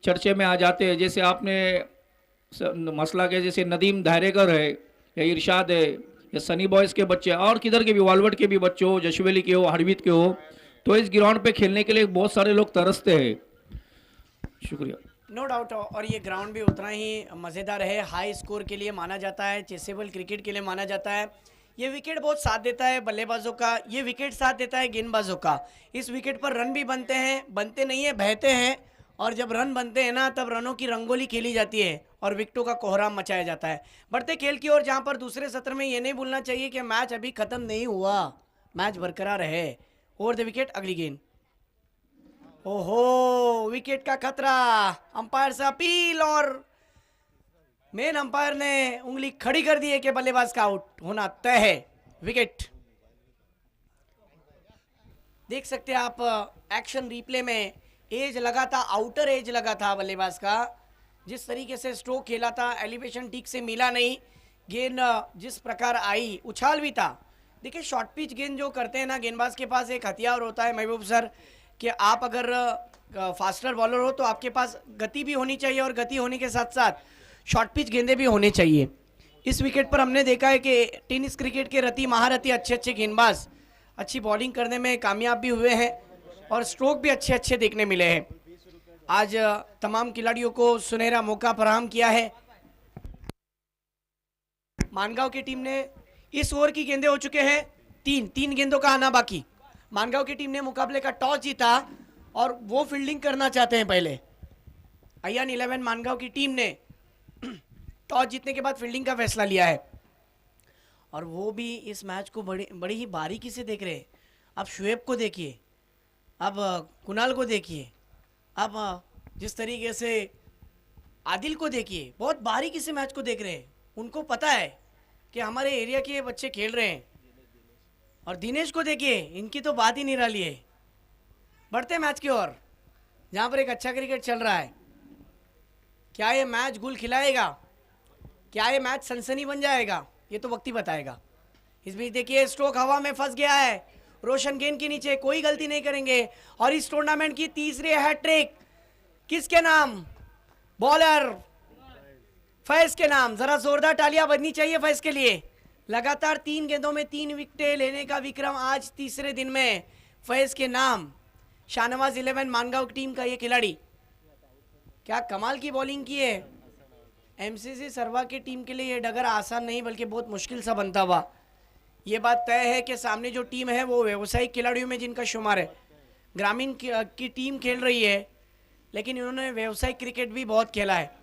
चर्चे में आ जाते हैं। जैसे आपने मसला के जैसे नदीम धायरेकर है, या इरशाद है, या सनी बॉयज़ के बच्चे, और किधर के भी, वालवट के भी बच्चे हो, जशवेली के हो, हरवीत के हो, तो इस ग्राउंड पे खेलने के लिए बहुत सारे लोग तरसते हैं। शुक्रिया। No doubt. और ये ग्राउंड भी उतना ही मज़ेदार है, हाई स्कोर के लिए माना जाता है, चेसेबल क्रिकेट के लिए माना जाता है। ये विकेट बहुत साथ देता है बल्लेबाजों का, ये विकेट साथ देता है गेंदबाजों का। इस विकेट पर रन भी बनते हैं, बनते नहीं है, बहते हैं, और जब रन बनते हैं ना, तब रनों की रंगोली खेली जाती है और विकेटों का कोहराम मचाया जाता है। बढ़ते खेल की ओर, जहाँ पर दूसरे सत्र में ये नहीं भूलना चाहिए कि मैच अभी ख़त्म नहीं हुआ, मैच बरकरार है। ओवर द विकेट, अगली गेंद। ओहो, विकेट का खतरा, अंपायर से अपील, और मेन अंपायर ने उंगली खड़ी कर दी है कि बल्लेबाज का आउट होना तय है। विकेट देख सकते हैं आप एक्शन रिप्ले में, एज लगा था, आउटर एज लगा था बल्लेबाज का। जिस तरीके से स्ट्रोक खेला था, एलिवेशन ठीक से मिला नहीं, गेंद जिस प्रकार आई, उछाल भी था। देखिए, शॉर्ट पिच गेंद जो करते हैं ना, गेंदबाज के पास एक हथियार होता है महबूब सर, कि आप अगर फास्टर बॉलर हो तो आपके पास गति भी होनी चाहिए, और गति होने के साथ साथ शॉर्ट पिच गेंदें भी होने चाहिए। इस विकेट पर हमने देखा है कि टेनिस क्रिकेट के रति महारथी, अच्छे अच्छे गेंदबाज अच्छी बॉलिंग करने में कामयाब भी हुए हैं, और स्ट्रोक भी अच्छे अच्छे देखने मिले हैं। आज तमाम खिलाड़ियों को सुनहरा मौका फराहम किया है। मानगांव की टीम ने, इस ओवर की गेंदें हो चुके हैं 3 गेंदों का आना बाकी। मानगांव की टीम ने मुकाबले का टॉस जीता, और वो फील्डिंग करना चाहते हैं पहले। अय्यान 11 मानगांव की टीम ने टॉस जीतने के बाद फील्डिंग का फैसला लिया है, और वो भी इस मैच को बड़ी ही बारीकी से देख रहे हैं। अब शुएब को देखिए, अब कुणाल को देखिए, अब जिस तरीके से आदिल को देखिए, बहुत बारीकी से मैच को देख रहे हैं। उनको पता है कि हमारे एरिया के बच्चे खेल रहे हैं। और दिनेश को देखिए, इनकी तो बात ही निराली है। बढ़ते मैच की ओर, जहाँ पर एक अच्छा क्रिकेट चल रहा है। क्या ये मैच गुल खिलाएगा? क्या ये मैच सनसनी बन जाएगा? ये तो वक्त ही बताएगा। इस बीच देखिए, स्ट्रोक हवा में फंस गया है, रोशन गेंद के नीचे, कोई गलती नहीं करेंगे। और इस टूर्नामेंट की तीसरी हैट्रिक किसके नाम? बॉलर फैज के नाम। जरा जोरदार तालियां बजनी चाहिए फैज के लिए। लगातार 3 गेंदों में 3 विकेटें लेने का विक्रम आज तीसरे दिन में फैज के नाम। शाहनवाज 11 मानगांव टीम का ये खिलाड़ी, क्या कमाल की बॉलिंग की है। एमसीसी सरवा की टीम के लिए ये डगर आसान नहीं, बल्कि बहुत मुश्किल सा बनता हुआ। ये बात तय है कि सामने जो टीम है वो व्यावसायिक खिलाड़ियों में जिनका शुमार है। ग्रामीण की टीम खेल रही है, लेकिन इन्होंने व्यावसायिक क्रिकेट भी बहुत खेला है।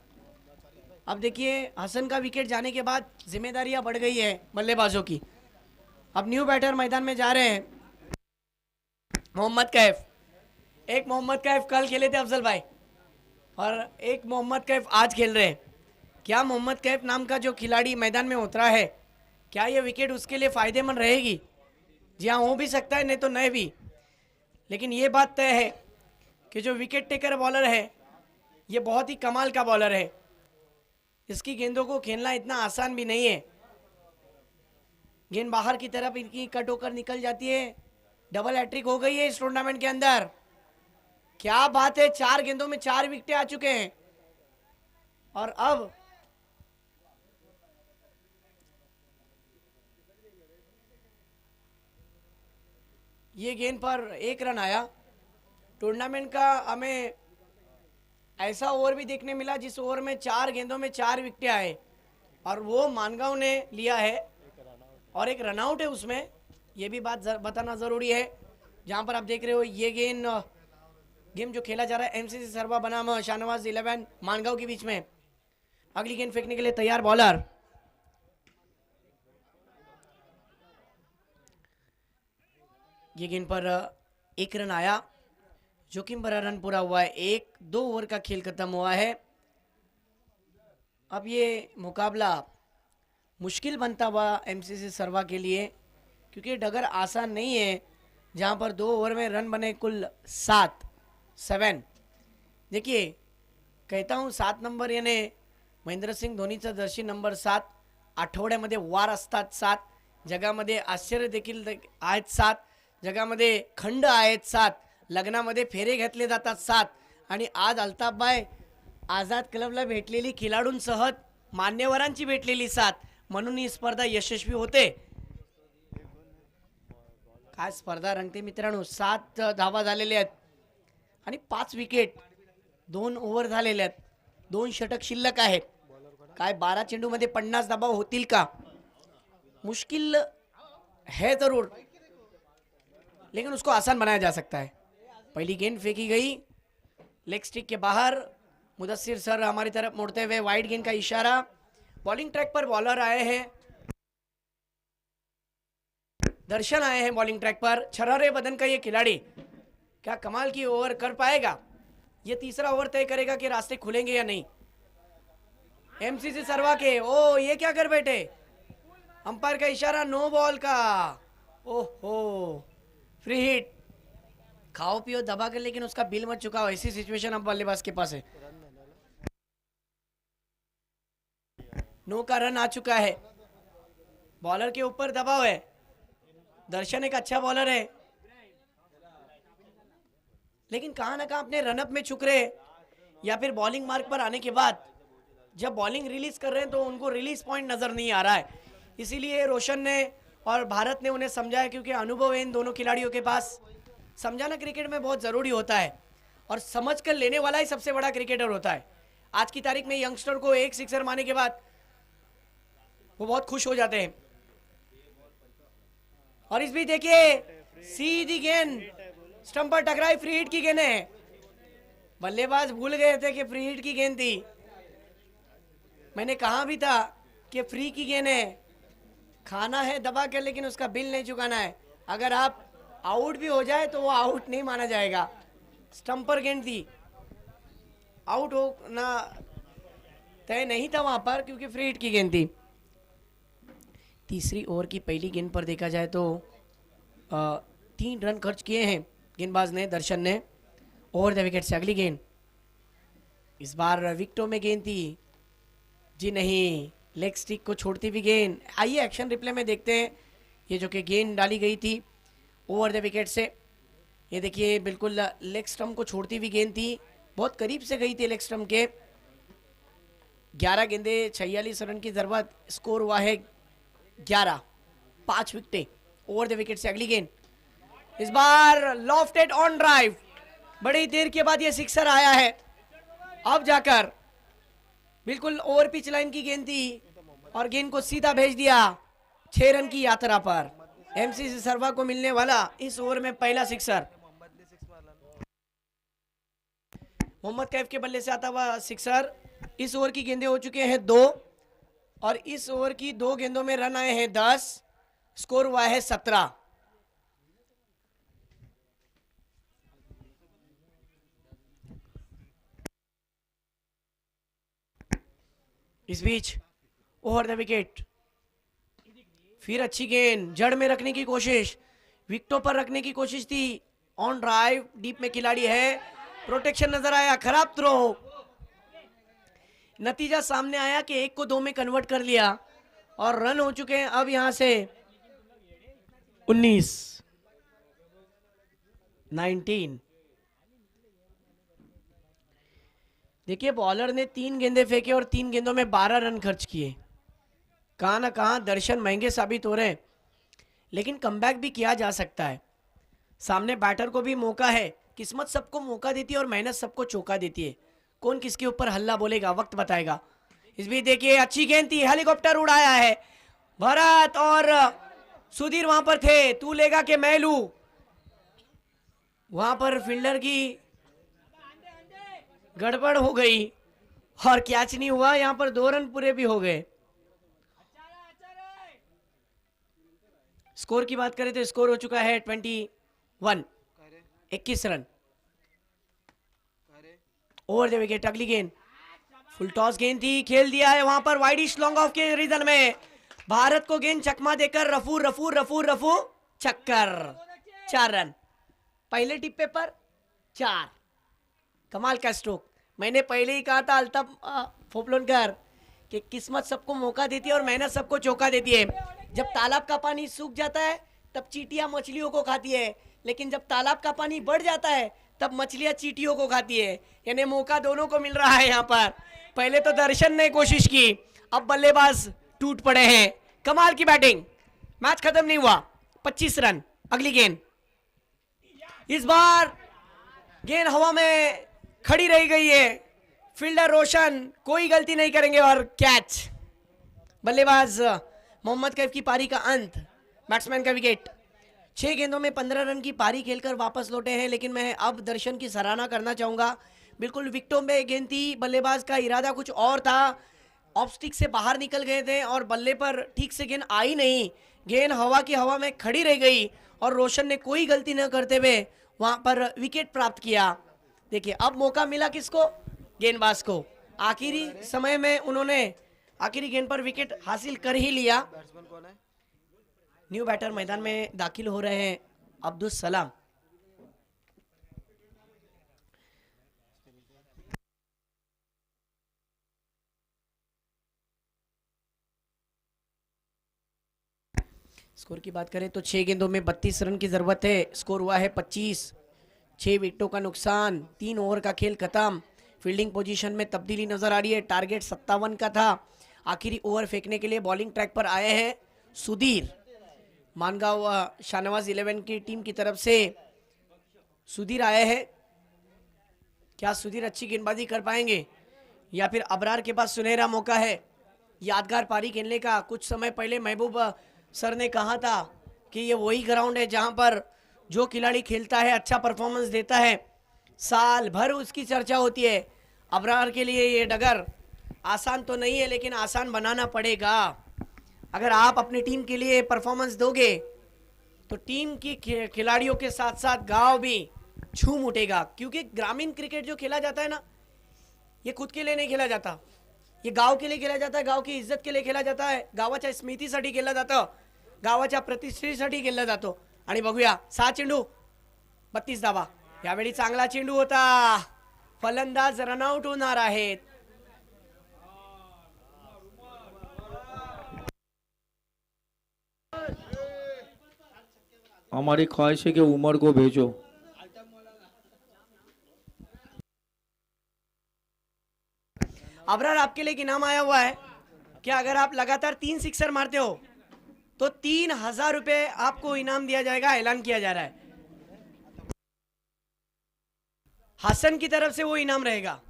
अब देखिए, हसन का विकेट जाने के बाद जिम्मेदारियां बढ़ गई है बल्लेबाजों की। अब न्यू बैटर मैदान में जा रहे हैं, मोहम्मद कैफ। एक मोहम्मद कैफ कल खेले थे अफजल भाई, और एक मोहम्मद कैफ आज खेल रहे हैं। क्या मोहम्मद कैफ नाम का जो खिलाड़ी मैदान में उतरा है, क्या ये विकेट उसके लिए फ़ायदेमंद रहेगी? जी हाँ, हो भी सकता है, नहीं तो नहीं भी। लेकिन ये बात तय है कि जो विकेट टेकर बॉलर है ये बहुत ही कमाल का बॉलर है। इसकी गेंदों को खेलना इतना आसान भी नहीं है। गेंद बाहर की तरफ इनकी कट होकर निकल जाती है। डबल हैट्रिक हो गई है इस टूर्नामेंट के अंदर। क्या बात है, 4 गेंदों में 4 विकेटें आ चुके हैं। और अब ये गेंद पर 1 रन आया। टूर्नामेंट का हमें ऐसा ओवर भी देखने मिला जिस ओवर में 4 गेंदों में 4 विकेटें आए, और वो मानगांव ने लिया है, और एक रनआउट है उसमें। ये भी बात बताना ज़रूरी है। जहां पर आप देख रहे हो ये गेम जो खेला जा रहा है एमसीसी सरवा बनाम शाहनवाज 11 मानगांव के बीच में। अगली गेंद फेंकने के लिए तैयार बॉलर। ये गेंद पर 1 रन आया। जोखिम भरा रन पूरा हुआ है। 1-2 ओवर का खेल खत्म हुआ है। अब ये मुकाबला मुश्किल बनता हुआ एमसीसी सरवा के लिए, क्योंकि डगर आसान नहीं है जहां पर 2 ओवर में रन बने कुल 7। देखिए, कहता हूं 7 नंबर याने महेंद्र सिंह धोनीचा जर्सी नंबर 7, आठवड्यामध्ये वार असतात 7, जगामध्ये आश्चर्य देखील आहेत 7, जगामध्ये खंड आहेत 7, लग्नामध्ये फेरे घेतले जातात 7, आणि आज अल्ताफबाई आझाद क्लबला भेटलेली खिलाडूंसह मान्यवरांची भेटलेली 7, म्हणून ही स्पर्धा यशस्वी होते। काय स्पर्धा रंगते मित्रांनो। 7 धावा झालेल्या आहेत आणि 5 विकेट, 2 ओव्हर झालेले आहेत, 2 षटक शिल्लक आहेत। काय 12 चेंडूमध्ये 50 धावा होतील का? मुश्किल है जरूर, लेकिन उसको आसान बनाया जा सकता है। पहली गेंद फेंकी गई लेग स्टिक के बाहर। मुदस्सिर सर हमारी तरफ मुड़ते हुए वाइड गेंद का इशारा। बॉलिंग ट्रैक पर बॉलर आए हैं, दर्शन आए हैं बॉलिंग ट्रैक पर। छरारे बदन का ये खिलाड़ी क्या कमाल की ओवर कर पाएगा? ये तीसरा ओवर तय करेगा कि रास्ते खुलेंगे या नहीं। एमसीसी सरवा के ओ ये क्या कर बैठे, अंपायर का इशारा नो बॉल का। ओहो, फ्री हिट। खाओ पियो दबा कर, लेकिन उसका बिल मत चुकाओ, ऐसी सिचुएशन अब बल्लेबाज के पास है। नो का रन आ चुका है। बॉलर के ऊपर दबाव है। दर्शन एक अच्छा बॉलर है, लेकिन कहां ना कहां अपने रनअप में चुक रहे, या फिर बॉलिंग मार्क पर आने के बाद जब बॉलिंग रिलीज कर रहे हैं तो उनको रिलीज पॉइंट नजर नहीं आ रहा है। इसीलिए रोशन ने और भारत ने उन्हें समझाया, क्योंकि अनुभव है इन दोनों खिलाड़ियों के पास। समझाना क्रिकेट में बहुत ज़रूरी होता है, और समझ कर लेने वाला ही सबसे बड़ा क्रिकेटर होता है। आज की तारीख में यंगस्टर को 1 सिक्सर मारने के बाद वो बहुत खुश हो जाते हैं। और इस भी देखिए सीधी गेंद स्टंप पर टकराई, फ्री हिट की गेंद है। बल्लेबाज भूल गए थे कि फ्री हिट की गेंद थी। मैंने कहा भी था कि फ्री की गेंद है, खाना है दबा कर, लेकिन उसका बिल नहीं चुकाना है। अगर आप आउट भी हो जाए तो वो आउट नहीं माना जाएगा। स्टंप पर गेंद थी, आउट होना तय नहीं था वहां पर, क्योंकि फ्री हिट की गेंद थी। तीसरी ओवर की पहली गेंद पर देखा जाए तो 3 रन खर्च किए हैं गेंदबाज ने, दर्शन ने, ओवर द विकेट से। अगली गेंद इस बार विकेटों में गेंद थी, जी नहीं, लेग स्टिक को छोड़ती हुई गेंद। आइए एक्शन रिप्ले में देखते हैं ये जो कि गेंद डाली गई थी ओवर द विकेट से। ये देखिए बिल्कुल लेग स्टंप को छोड़ती हुई गेंद थी, बहुत करीब से गई थी लेग स्टंप के। 11 गेंदे 46 रन की जरूरत, स्कोर हुआ है 11, 5 विकेटें ओवर द विकेट से। अगली गेंद इस बार लॉफ्टेड ऑन ड्राइव, बड़ी देर के बाद ये सिक्सर आया है। अब जाकर बिल्कुल ओवर पिच लाइन की गेंद थी और गेंद को सीधा भेज दिया 6 रन की यात्रा पर। एमसीसी सरवा को मिलने वाला इस ओवर में पहला सिक्सर। मोहम्मद कैफ के बल्ले से आता हुआ सिक्सर। इस ओवर की गेंदें हो चुके हैं 2, और इस ओवर की 2 गेंदों में रन आए हैं 10। स्कोर हुआ है 17। इस बीच ओवर द विकेट, फिर अच्छी गेंद जड़ में रखने की कोशिश, विकेटों पर रखने की कोशिश थी। ऑन ड्राइव डीप में खिलाड़ी है, प्रोटेक्शन नजर आया, खराब थ्रो। नतीजा सामने आया कि 1 को 2 में कन्वर्ट कर लिया और रन हो चुके हैं अब यहां से 19 19। देखिए बॉलर ने 3 गेंदें फेंके और 3 गेंदों में 12 रन खर्च किए। कहां ना कहां दर्शन महंगे साबित हो रहे हैं, लेकिन कमबैक भी किया जा सकता है। सामने बैटर को भी मौका है, किस्मत सबको मौका देती है और मेहनत सबको चौका देती है। कौन किसके ऊपर हल्ला बोलेगा वक्त बताएगा। इस बीच देखिए अच्छी गेंद थी, हेलीकॉप्टर उड़ाया है भरत और सुधीर वहां पर थे, तू लेगा कि मैं लूं। वहां पर फील्डर की गड़बड़ हो गई और कैच नहीं हुआ। यहां पर 2 रन पूरे भी हो गए। स्कोर की बात करें तो स्कोर हो चुका है 21, 21 रन। ओवर द विकेट, अगली गेंद फुल टॉस गेंद थी, खेल दिया है वहां पर वाइडिश लॉन्ग ऑफ के रीजन में। भारत को गेंद चकमा देकर रफू रफू रफू रफू चक्कर, 4 रन। पहले टिप्पे पर 4, कमाल का स्ट्रोक। मैंने पहले ही कहा था अल्ताफ फोपलोनकर कि किस्मत सबको मौका देती है और मेहनत सबको चौका देती है। जब तालाब का पानी सूख जाता है तब चींटियां मछलियों को खाती है, लेकिन जब तालाब का पानी बढ़ जाता है तब मछलियां चींटियों को खाती है। यानी मौका दोनों को मिल रहा है यहाँ पर। पहले तो दर्शन ने कोशिश की, अब बल्लेबाज टूट पड़े हैं। कमाल की बैटिंग, मैच खत्म नहीं हुआ, 25 रन। अगली गेंद, इस बार गेंद हवा में खड़ी रह गई है, फील्डर रोशन कोई गलती नहीं करेंगे और कैच। बल्लेबाज मोहम्मद कैफ की पारी का अंत, बैट्समैन का विकेट। 6 गेंदों में 15 रन की पारी खेलकर वापस लौटे हैं, लेकिन मैं अब दर्शन की सराहना करना चाहूंगा। बिल्कुल विकेटों में गेंद थी, बल्लेबाज का इरादा कुछ और था, ऑफ स्टिक से बाहर निकल गए थे और बल्ले पर ठीक से गेंद आई नहीं। गेंद हवा में खड़ी रह गई और रोशन ने कोई गलती न करते हुए वहां पर विकेट प्राप्त किया। देखिए अब मौका मिला किसको, गेंदबाज को। आखिरी समय में उन्होंने आखिरी गेंद पर विकेट हासिल कर ही लिया। न्यू बैटर मैदान में दाखिल हो रहे हैं, अब्दुल सलाम। स्कोर की बात करें तो 6 गेंदों में 32 रन की जरूरत है। स्कोर हुआ है 25, 6 विकेटों का नुकसान, 3 ओवर का खेल खत्म। फील्डिंग पोजीशन में तब्दीली नजर आ रही है, टारगेट 57 का था। आखिरी ओवर फेंकने के लिए बॉलिंग ट्रैक पर आए हैं सुधीर। मानगांव शाहनवाज 11 की टीम की तरफ से सुधीर आए हैं। क्या सुधीर अच्छी गेंदबाजी कर पाएंगे या फिर अबरार के पास सुनहरा मौका है यादगार पारी खेलने का। कुछ समय पहले महबूब सर ने कहा था कि ये वही ग्राउंड है जहां पर जो खिलाड़ी खेलता है, अच्छा परफॉर्मेंस देता है, साल भर उसकी चर्चा होती है। अबरार के लिए ये डगर आसान तो नहीं है, लेकिन आसान बनाना पड़ेगा। अगर आप अपनी टीम के लिए परफॉर्मेंस दोगे तो टीम की खिलाड़ियों के साथ साथ गांव भी झूम उठेगा। क्योंकि ग्रामीण क्रिकेट जो खेला जाता है ना, ये खुद के लिए नहीं खेला जाता, ये गांव के लिए खेला जाता है, गांव की इज्जत के लिए खेला जाता है, गावाच्या स्मृतीसाठी खेळला जातं, गावाच्या प्रतिष्ठेसाठी खेळला जातो। आणि बघूया 6 चेंडू 32 धावा, यावेळी चांगला चेंडू होता, फलंदाज रनआउट होणार आहेत। हमारी ख्वाहिश है कि उमर को भेजो। अबरार आपके लिए एक इनाम आया हुआ है कि अगर आप लगातार 3 सिक्सर मारते हो तो 3000 रुपए आपको इनाम दिया जाएगा, ऐलान किया जा रहा है। हसन की तरफ से वो इनाम रहेगा।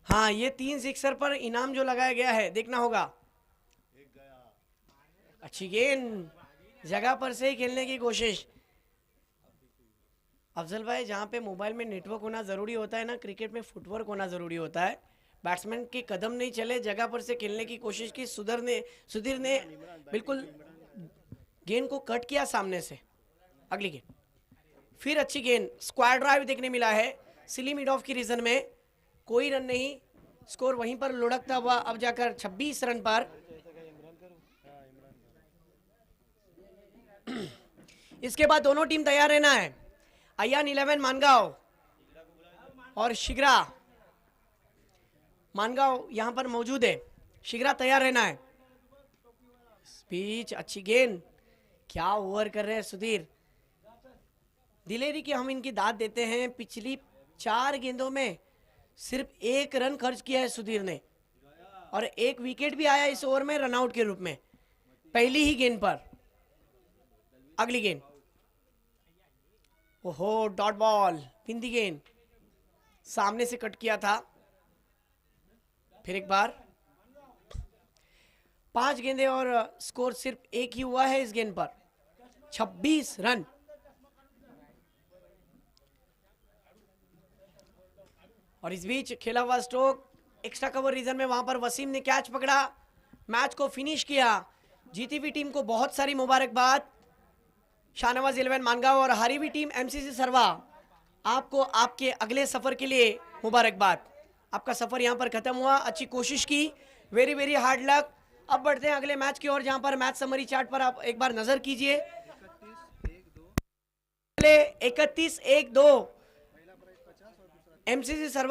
हाँ, ये 3 सिक्सर पर इनाम जो लगाया गया है देखना होगा। अच्छी गेंद, जगह पर से ही खेलने की कोशिश। अफजल भाई, जहाँ पे मोबाइल में नेटवर्क होना ज़रूरी होता है ना, क्रिकेट में फुटवर्क होना ज़रूरी होता है। बैट्समैन के कदम नहीं चले, जगह पर से खेलने की कोशिश की। सुधीर ने बिल्कुल गेंद को कट किया सामने से। अगली गेंद फिर अच्छी गेंद, स्क्वायर ड्राइव देखने मिला है सिली मिड ऑफ की रीजन में, कोई रन नहीं, स्कोर वहीं पर लुढ़कता हुआ अब जाकर 26 रन पर। इसके बाद दोनों टीम तैयार रहना है, अयान 11 मानगांव और शिग्रा। मानगांव यहां पर मौजूद है, शिग्रा तैयार रहना है। पिच अच्छी गेंद, क्या ओवर कर रहे हैं सुधीर। दिलेरी की हम इनकी दाद देते हैं, पिछली 4 गेंदों में सिर्फ 1 रन खर्च किया है सुधीर ने, और 1 विकेट भी आया इस ओवर में रनआउट के रूप में, पहली ही गेंद पर। अगली गेंद, ओहो डॉट बॉल, बिंदी गेंद, सामने से कट किया था। फिर एक बार, 5 गेंदें और स्कोर सिर्फ 1 ही हुआ है इस गेंद पर, 26 रन। और इस बीच खेला हुआ स्ट्रोक एक्स्ट्रा कवर रीजन में, वहां पर वसीम ने कैच पकड़ा, मैच को फिनिश किया। जीती हुई टीम को बहुत सारी मुबारकबाद, शाहनवाज 11 मानगांव, और हारी हुई टीम एमसीसी सरवा, आपको आपके अगले सफर के लिए मुबारकबाद। आपका सफर यहां पर खत्म हुआ, अच्छी कोशिश की, वेरी वेरी हार्ड लक। अब बढ़ते हैं अगले मैच की ओर, जहां पर मैच समरी चार्ट पर आप एक बार नजर कीजिए। 31-1-2 एमसीसी सरवा